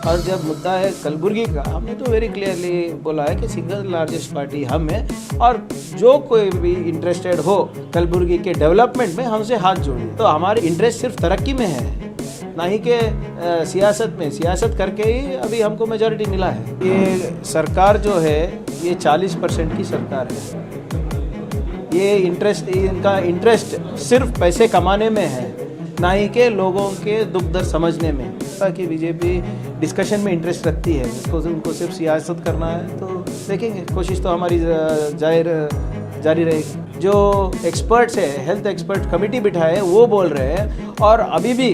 और जब मुद्दा है कलबुर्गी का, हमने तो वेरी क्लियरली बोला है कि सिंगल लार्जेस्ट पार्टी हम है और जो कोई भी इंटरेस्टेड हो कलबुर्गी के डेवलपमेंट में हमसे हाथ जोड़िए। तो हमारी इंटरेस्ट सिर्फ तरक्की में है, ना ही कि सियासत में। सियासत करके ही अभी हमको मेजॉरिटी मिला है। ये सरकार जो है ये 40% की सरकार है। ये इनका इंटरेस्ट सिर्फ पैसे कमाने में है, ना ही के लोगों के दुख दर्द समझने में। ताकि बीजेपी डिस्कशन में इंटरेस्ट रखती है, उनको सिर्फ सियासत करना है। तो देखेंगे, कोशिश तो हमारी जारी रहेगी। जो एक्सपर्ट्स है, हेल्थ एक्सपर्ट कमेटी बिठाए है, वो बोल रहे हैं और अभी भी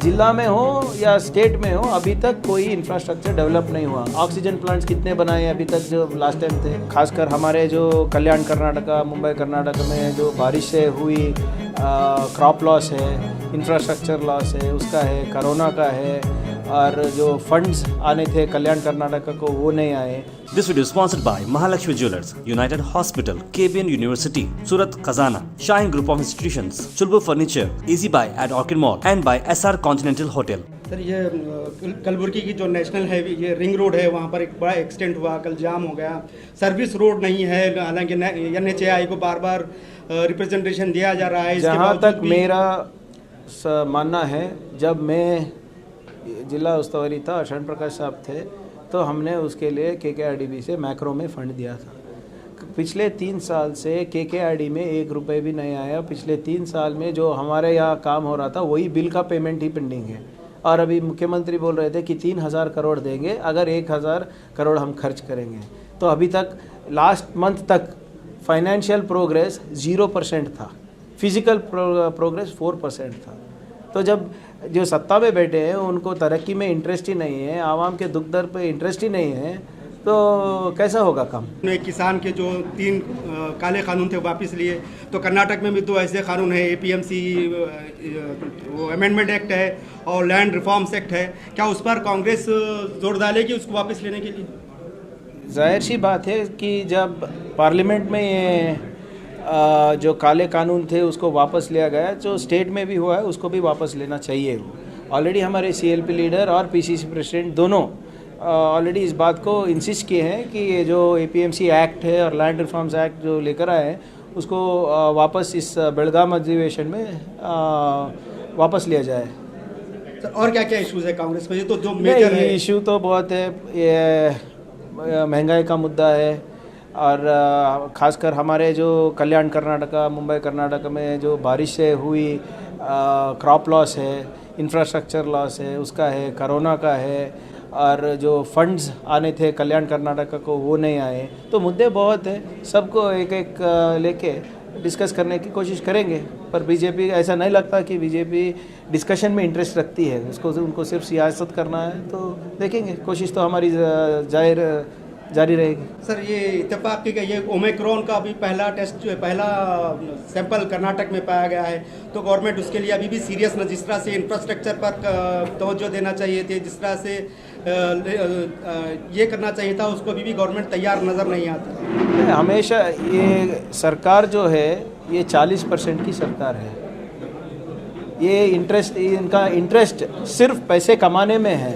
जिला में हो या स्टेट में हो, अभी तक कोई इंफ्रास्ट्रक्चर डेवलप नहीं हुआ। ऑक्सीजन प्लांट्स कितने बनाए अभी तक जो लास्ट टाइम थे? खासकर हमारे जो कल्याण कर्नाटका, मुंबई कर्नाटक में जो बारिश से हुई क्रॉप लॉस है, इंफ्रास्ट्रक्चर लॉस है, उसका है, कोरोना का है, और जो फंड्स आने थे कल्याण कर्नाटका को वो नहीं आए। This video is sponsored by Mahalakshmi Jewelers, United Hospital, KBN University, Surat Khazana, Shine Group of Institutions, Chulbur Furniture, Easy Buy at Orchid Mall and by SR Continental Hotel. Sir, ये कलबुर्गी की जो national highway ये ring road है, वहाँ पर एक बड़ा accident हुआ, कल जाम हो गया। सर्विस रोड नहीं है, हालांकि NHAI को बार बार रिप्रेजेंटेशन दिया जा रहा है। जहाँ तक मेरा मानना है, जब मैं जिला उस्तवारी था, शरण प्रकाश साहब थे, तो हमने उसके लिए KKRDB से मैक्रो में फ़ंड दिया था। पिछले 3 साल से KKRD में 1 रुपये भी नहीं आया। पिछले 3 साल में जो हमारे यहाँ काम हो रहा था वही बिल का पेमेंट ही पेंडिंग है। और अभी मुख्यमंत्री बोल रहे थे कि 3000 करोड़ देंगे अगर 1000 करोड़ हम खर्च करेंगे। तो अभी तक लास्ट मंथ तक फाइनेंशियल प्रोग्रेस 0% था, फिजिकल प्रोग्रेस 4% था। तो जब जो सत्ता में बैठे हैं उनको तरक्की में इंटरेस्ट ही नहीं है, आवाम के दुख दर्द पे इंटरेस्ट ही नहीं है, तो कैसा होगा काम? किसान के जो 3 काले कानून थे वापस लिए, तो कर्नाटक में भी 2 ऐसे कानून है, APMC वो अमेंडमेंट एक्ट है और लैंड रिफॉर्म्स एक्ट है। क्या उस पर कांग्रेस जोर डालेगी उसको वापस लेने के लिए? जाहिर सी बात है कि जब पार्लियामेंट में ये जो काले कानून थे उसको वापस लिया गया, जो स्टेट में भी हुआ है उसको भी वापस लेना चाहिए। ऑलरेडी हमारे CLP लीडर और PCC प्रेसिडेंट दोनों ऑलरेडी इस बात को इंसिस्ट किए हैं कि ये जो APMC एक्ट है और लैंड रिफॉर्म्स एक्ट जो लेकर आए हैं उसको वापस इस बेलगाम अधिवेशन में वापस लिया जाए। सर, और क्या क्या इश्यूज है कांग्रेस में? ये तो जो मेजर है इशू तो बहुत है। ये महंगाई का मुद्दा है और ख़ासकर हमारे जो कल्याण कर्नाटका, मुंबई कर्नाटक में जो बारिश से हुई क्रॉप लॉस है, इंफ्रास्ट्रक्चर लॉस है, उसका है, कोरोना का है, और जो फंड्स आने थे कल्याण कर्नाटका को वो नहीं आए। तो मुद्दे बहुत हैं, सबको एक एक लेके डिस्कस करने की कोशिश करेंगे। पर बीजेपी ऐसा नहीं लगता कि बीजेपी डिस्कशन में इंटरेस्ट रखती है, उनको सिर्फ सियासत करना है। तो देखेंगे, कोशिश तो हमारी जारी रहेगी। सर, ये इत्तेफाक की ये ओमिक्रॉन का अभी पहला टेस्ट जो है, पहला सैंपल कर्नाटक में पाया गया है, तो गवर्नमेंट उसके लिए अभी भी सीरियस न, जिस तरह से इंफ्रास्ट्रक्चर पर तवज्जो देना चाहिए थे, जिस तरह से ये करना चाहिए था, उसको अभी भी गवर्नमेंट तैयार नज़र नहीं आती। हमेशा ये सरकार जो है ये 40% की सरकार है। ये इनका इंटरेस्ट सिर्फ पैसे कमाने में है,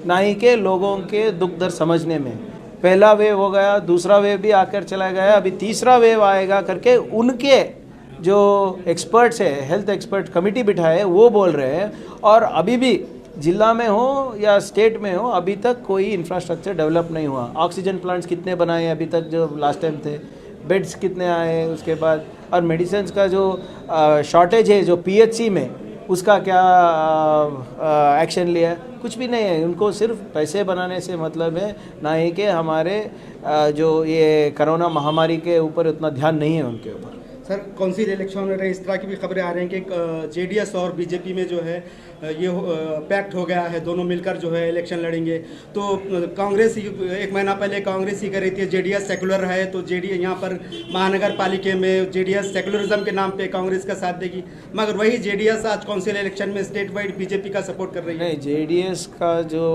ना ही के लोगों के दुख दर्द समझने में। पहला वेव हो गया, दूसरा वेव भी आकर चला गया, अभी तीसरा वेव आएगा करके उनके जो एक्सपर्ट्स है, हेल्थ एक्सपर्ट कमेटी बिठाए है, वो बोल रहे हैं। और अभी भी जिला में हो या स्टेट में हो, अभी तक कोई इंफ्रास्ट्रक्चर डेवलप नहीं हुआ। ऑक्सीजन प्लांट्स कितने बनाए अभी तक जो लास्ट टाइम थे? बेड्स कितने आए उसके बाद? और मेडिसिन का जो शॉर्टेज है जो PHC में, उसका क्या एक्शन लिया? कुछ भी नहीं है। उनको सिर्फ पैसे बनाने से मतलब है, ना ही कि हमारे जो ये कोरोना महामारी के ऊपर उतना ध्यान नहीं है उनके ऊपर। सर, काउंसिल इलेक्शन में इस तरह की भी खबरें आ रही हैं कि JDS और BJP में जो है ये पैक्ट हो गया है, दोनों मिलकर जो है इलेक्शन लड़ेंगे। तो कांग्रेस 1 महीना पहले कांग्रेस ही कर रही थी JDS सेकुलर है, तो JDS यहाँ पर महानगर पालिका में JDS सेकुलरिज्म के नाम पे कांग्रेस का साथ देगी, मगर वही JDS आज काउंसिल इलेक्शन में स्टेट वाइड BJP का सपोर्ट कर रही है। नहीं, JDS का जो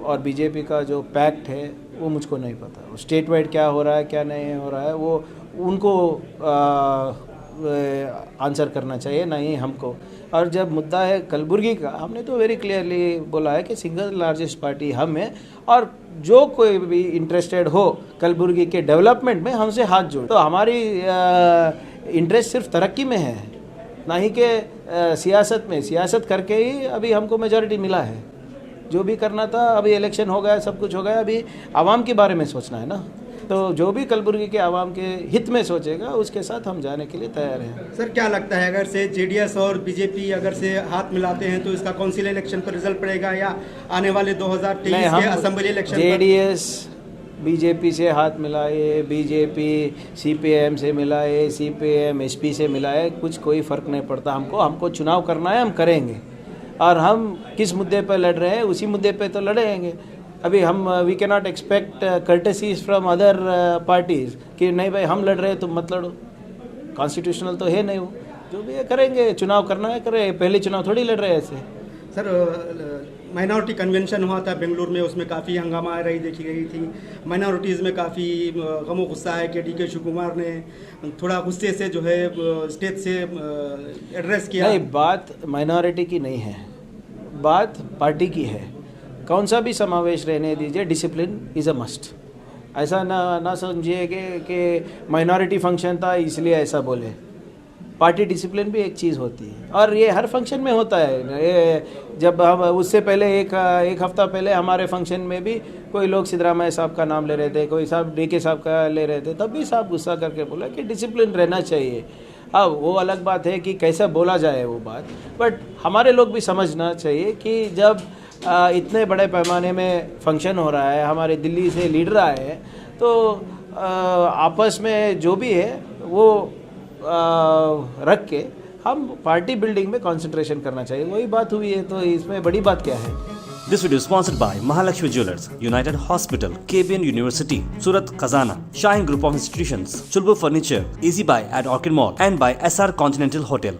और BJP का जो पैक्ट है वो मुझको नहीं पता। स्टेट वाइड क्या हो रहा है क्या नहीं हो रहा है वो उनको आंसर करना चाहिए, ना ही हमको। और जब मुद्दा है कलबुर्गी का, हमने तो वेरी क्लियरली बोला है कि सिंगल लार्जेस्ट पार्टी हम है, और जो कोई भी इंटरेस्टेड हो कलबुर्गी के डेवलपमेंट में हमसे हाथ जोड़े। तो हमारी इंटरेस्ट सिर्फ तरक्की में है, ना ही कि सियासत में। सियासत करके ही अभी हमको मेजॉरिटी मिला है। जो भी करना था, अभी इलेक्शन हो गया, सब कुछ हो गया, अभी आवाम के बारे में सोचना है ना। तो जो भी कलबुर्गी के आवाम के हित में सोचेगा, उसके साथ हम जाने के लिए तैयार हैं। सर क्या लगता है, अगर से जेडीएस और बीजेपी अगर से हाथ मिलाते हैं तो इसका काउंसिल इलेक्शन पर रिजल्ट पड़ेगा, या आने वाले 2023 के असेंबली इलेक्शन पर? जेडीएस बीजेपी से हाथ मिलाए, बीजेपी सीपीएम से मिलाए, सीपीएम एसपी से मिलाए, कोई फ़र्क नहीं पड़ता हमको चुनाव करना है, हम करेंगे। और हम किस मुद्दे पर लड़ रहे हैं, उसी मुद्दे पे तो लड़ेंगे। अभी हम we can not expect courtesies from other parties कि नहीं भाई हम लड़ रहे हैं तुम मत लड़ो। कॉन्स्टिट्यूशनल तो है नहीं वो। जो भी है करेंगे, चुनाव करना है करें, पहले चुनाव थोड़ी लड़ रहे हैं ऐसे। सर माइनॉरिटी कन्वेंशन हुआ था बेंगलुरु में, उसमें काफ़ी हंगामा आ रही देखी गई थी। माइनॉरिटीज़ में काफ़ी गमो गुस्सा है कि डीके शिव कुमार ने थोड़ा गुस्से से जो है स्टेज से एड्रेस किया। नहीं, बात माइनॉरिटी की नहीं है, बात पार्टी की है। कौन सा भी समावेश रहने दीजिए, डिसिप्लिन इज़ अ मस्ट। ऐसा ना समझिए कि माइनॉरिटी फंक्शन था इसलिए ऐसा बोले। पार्टी डिसिप्लिन भी एक चीज़ होती है, और ये हर फंक्शन में होता है। ये जब हम उससे पहले एक हफ्ता पहले हमारे फंक्शन में भी कोई लोग सिद्धरामैया साहब का नाम ले रहे थे, कोई साहब डीके साहब का ले रहे थे, तब भी साहब गुस्सा करके बोला कि डिसिप्लिन रहना चाहिए। अब वो अलग बात है कि कैसा बोला जाए वो बात, बट हमारे लोग भी समझना चाहिए कि जब इतने बड़े पैमाने में फंक्शन हो रहा है, हमारे दिल्ली से लीडर आए हैं, तो आपस में जो भी है वो रख के हम पार्टी बिल्डिंग में कंसंट्रेशन करना चाहिए। वही बात हुई है, तो इसमें बड़ी बात क्या है। This video is sponsored by Mahalakshmi Jewelers, United Hospital, KBN University, Surat Khazana, Shine Group of Institutions, Chulbur Furniture, Easy Buy at Orchid Mall, and by SR Continental Hotel.